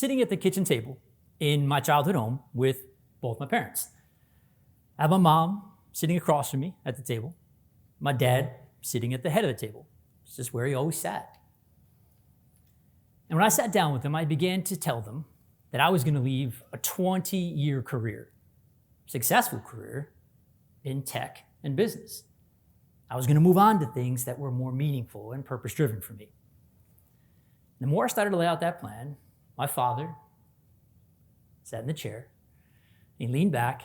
sitting at the kitchen table in my childhood home with both my parents. I have my mom sitting across from me at the table, my dad sitting at the head of the table. It's just where he always sat. And when I sat down with them, I began to tell them that I was going to leave a 20-year career, successful career in tech and business. I was going to move on to things that were more meaningful and purpose-driven for me. The more I started to lay out that plan, my father sat in the chair, he leaned back,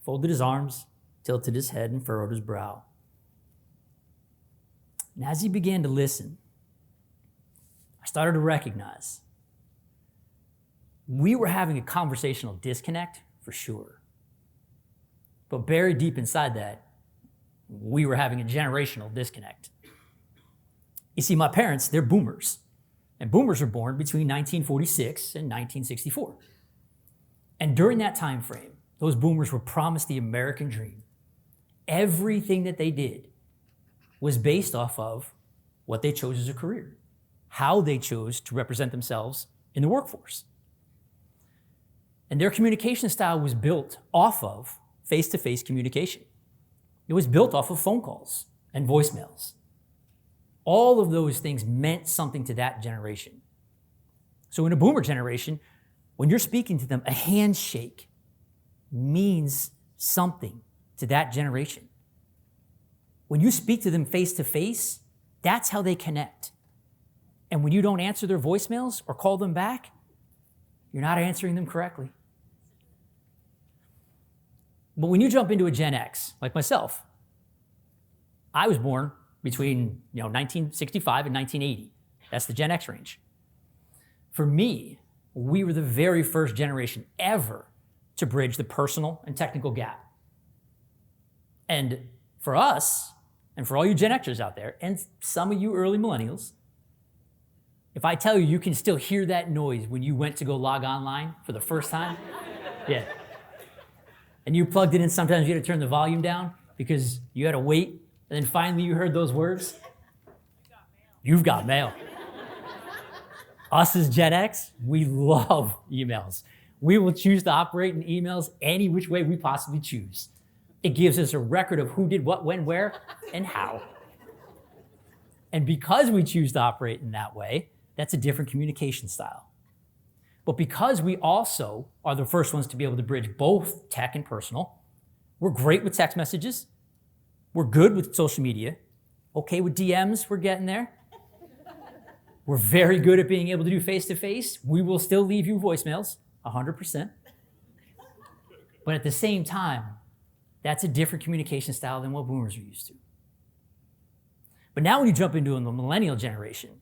folded his arms, tilted his head, and furrowed his brow. And as he began to listen, I started to recognize we were having a conversational disconnect for sure. But buried deep inside that, we were having a generational disconnect. You see, my parents, they're boomers. And boomers were born between 1946 and 1964. And during that time frame, those boomers were promised the American dream. Everything that they did was based off of what they chose as a career, how they chose to represent themselves in the workforce. And their communication style was built off of face-to-face communication. It was built off of phone calls and voicemails. All of those things meant something to that generation. So in a boomer generation, when you're speaking to them, a handshake means something to that generation. When you speak to them face to face, that's how they connect. And when you don't answer their voicemails or call them back, you're not answering them correctly. But when you jump into a Gen X, like myself, I was born between 1965 and 1980. That's the Gen X range. For me, we were the very first generation ever to bridge the personal and technical gap. And for us, and for all you Gen Xers out there, and some of you early millennials, if I tell you you can still hear that noise when you went to go log online for the first time, yeah. And you plugged it in, sometimes you had to turn the volume down because you had to wait, and then finally you heard those words. You've got mail. Us as Gen X, we love emails. We will choose to operate in emails any which way we possibly choose. It gives us a record of who did what, when, where, and how. And because we choose to operate in that way, that's a different communication style. But because we also are the first ones to be able to bridge both tech and personal, we're great with text messages. We're good with social media. Okay with DMs, we're getting there. We're very good at being able to do face-to-face. We will still leave you voicemails, 100%. But at the same time, that's a different communication style than what boomers are used to. But now when you jump into the millennial generation,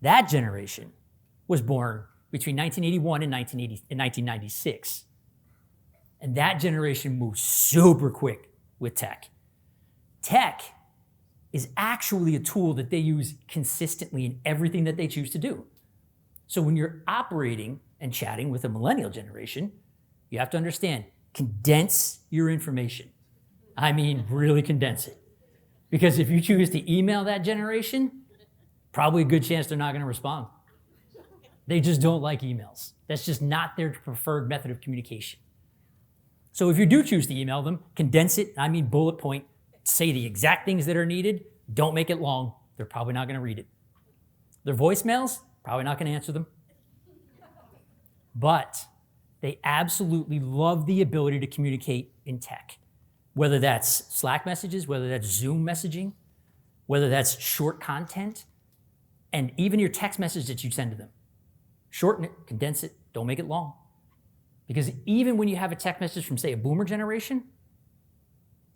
that generation was born between 1981 and 1996. And that generation moved super quick with tech. Tech is actually a tool that they use consistently in everything that they choose to do. So when you're operating and chatting with a millennial generation, you have to understand, condense your information. I mean, really condense it. Because if you choose to email that generation, probably a good chance they're not going to respond. They just don't like emails. That's just not their preferred method of communication. So if you do choose to email them, condense it, I mean bullet point, say the exact things that are needed, don't make it long, they're probably not going to read it. Their voicemails, probably not going to answer them. But they absolutely love the ability to communicate in tech. Whether that's Slack messages, whether that's Zoom messaging, whether that's short content, and even your text message that you send to them. Shorten it, condense it, don't make it long. Because even when you have a text message from, say, a boomer generation,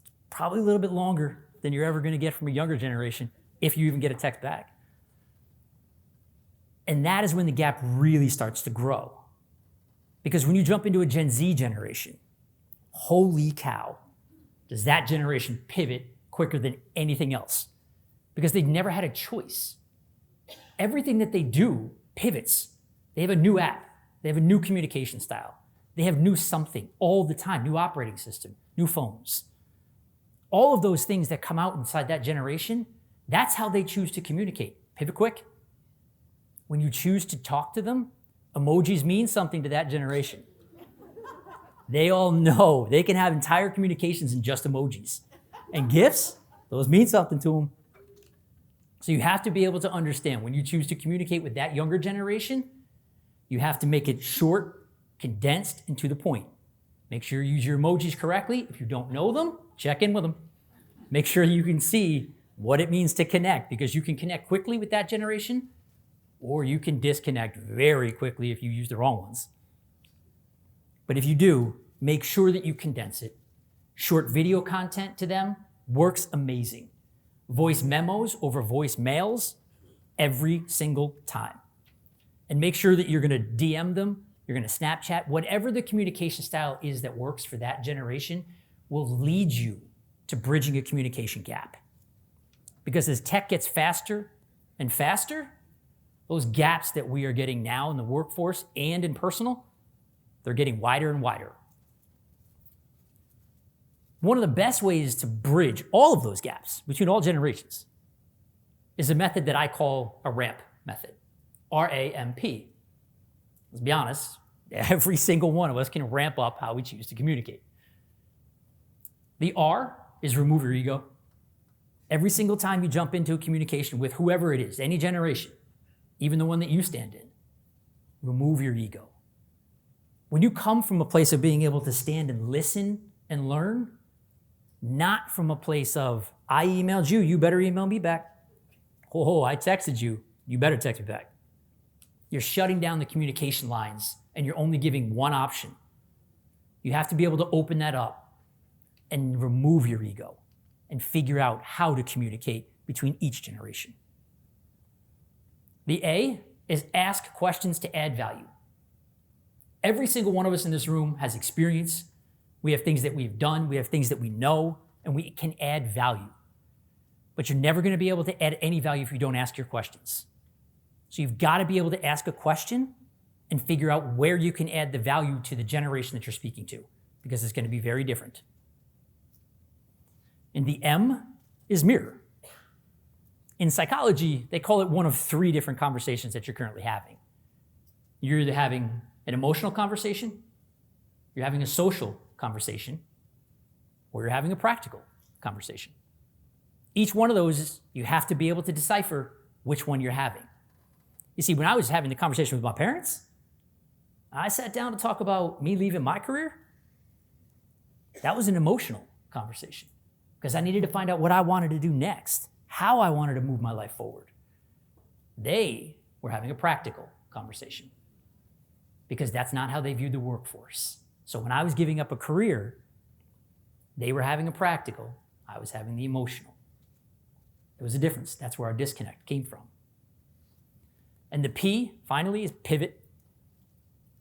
it's probably a little bit longer than you're ever going to get from a younger generation, if you even get a text back. And that is when the gap really starts to grow. Because when you jump into a Gen Z generation, holy cow, does that generation pivot quicker than anything else? Because they've never had a choice. Everything that they do pivots. They have a new app. They have a new communication style. They have new something all the time, new operating system, new phones. All of those things that come out inside that generation, that's how they choose to communicate. Pivot quick. When you choose to talk to them, Emojis mean something to that generation. They all know they can have entire communications in just emojis. And GIFs, those mean something to them. So you have to be able to understand when you choose to communicate with that younger generation, you have to make it short, condensed, and to the point. Make sure you use your emojis correctly. If you don't know them, check in with them. Make sure you can see what it means to connect, because you can connect quickly with that generation, or you can disconnect very quickly if you use the wrong ones. But if you do, make sure that you condense it. Short video content to them works amazing. Voice memos over voice mails every single time. And make sure that you're gonna DM them, you're gonna Snapchat, whatever the communication style is that works for that generation will lead you to bridging a communication gap. Because as tech gets faster and faster, those gaps that we are getting now in the workforce and in personal, they're getting wider and wider. One of the best ways to bridge all of those gaps between all generations is a method that I call a RAMP method, R-A-M-P. Let's be honest, every single one of us can ramp up how we choose to communicate. The R is remove your ego. Every single time you jump into a communication with whoever it is, any generation, even the one that you stand in, remove your ego. When you come from a place of being able to stand and listen and learn, not from a place of, I emailed you, you better email me back. Oh, I texted you, you better text me back. You're shutting down the communication lines and you're only giving one option. You have to be able to open that up and remove your ego and figure out how to communicate between each generation. The A is ask questions to add value. Every single one of us in this room has experience. We have things that we've done, we have things that we know, and we can add value. But you're never gonna be able to add any value if you don't ask your questions. So you've gotta be able to ask a question and figure out where you can add the value to the generation that you're speaking to, because it's gonna be very different. And the M is mirror. In psychology, they call it one of 3 different conversations that you're currently having. You're either having an emotional conversation, you're having a social conversation, or you're having a practical conversation. Each one of those, you have to be able to decipher which one you're having. You see, when I was having the conversation with my parents, I sat down to talk about me leaving my career. That was an emotional conversation because I needed to find out what I wanted to do next, how I wanted to move my life forward. They were having a practical conversation because that's not how they viewed the workforce. So when I was giving up a career, they were having a practical, I was having the emotional. There was a difference. That's where our disconnect came from. And the P, finally, is pivot.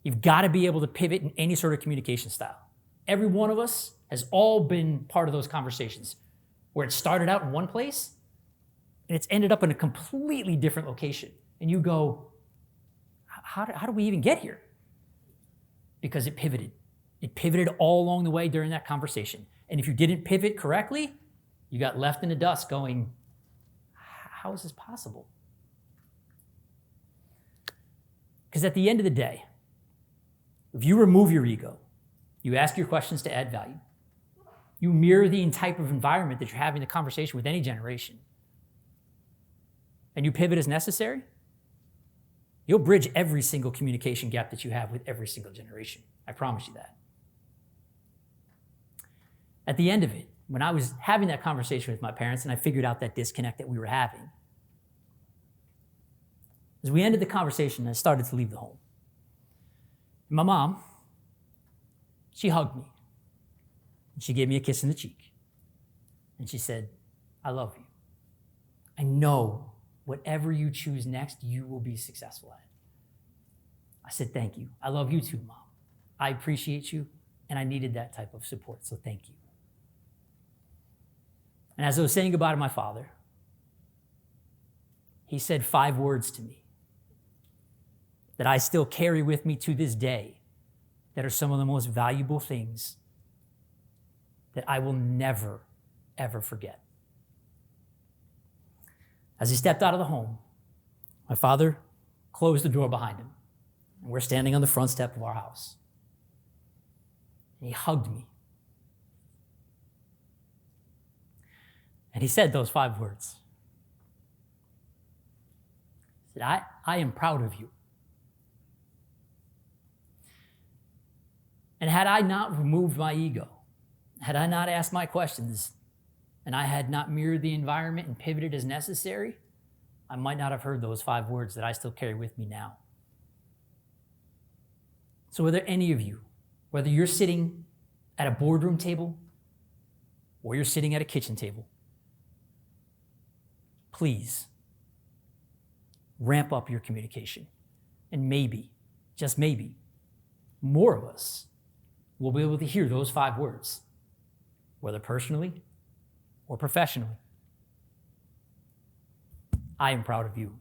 You've got to be able to pivot in any sort of communication style. Every one of us has all been part of those conversations where it started out in one place and it's ended up in a completely different location. And you go, how do we even get here? Because it pivoted. It pivoted all along the way during that conversation. And if you didn't pivot correctly, you got left in the dust going, how is this possible? Because at the end of the day, if you remove your ego, you ask your questions to add value, you mirror the type of environment that you're having the conversation with any generation, and you pivot as necessary, you'll bridge every single communication gap that you have with every single generation. I promise you that. At the end of it, when I was having that conversation with my parents and I figured out that disconnect that we were having, as we ended the conversation, I started to leave the home. My mom, she hugged me. And she gave me a kiss in the cheek. And she said, I love you. I know whatever you choose next, you will be successful at it. I said, thank you. I love you too, Mom. I appreciate you, and I needed that type of support, so thank you. And as I was saying goodbye to my father, he said 5 words to me that I still carry with me to this day that are some of the most valuable things that I will never, ever forget. As he stepped out of the home, my father closed the door behind him And we're standing on the front step of our house. And he hugged me. And he said those 5 words. He said, I am proud of you. And had I not removed my ego, had I not asked my questions, and I had not mirrored the environment and pivoted as necessary, I might not have heard those 5 words that I still carry with me now. So whether any of you, whether you're sitting at a boardroom table or you're sitting at a kitchen table, please ramp up your communication. And maybe, just maybe, more of us will be able to hear those 5 words, whether personally or professionally. I am proud of you.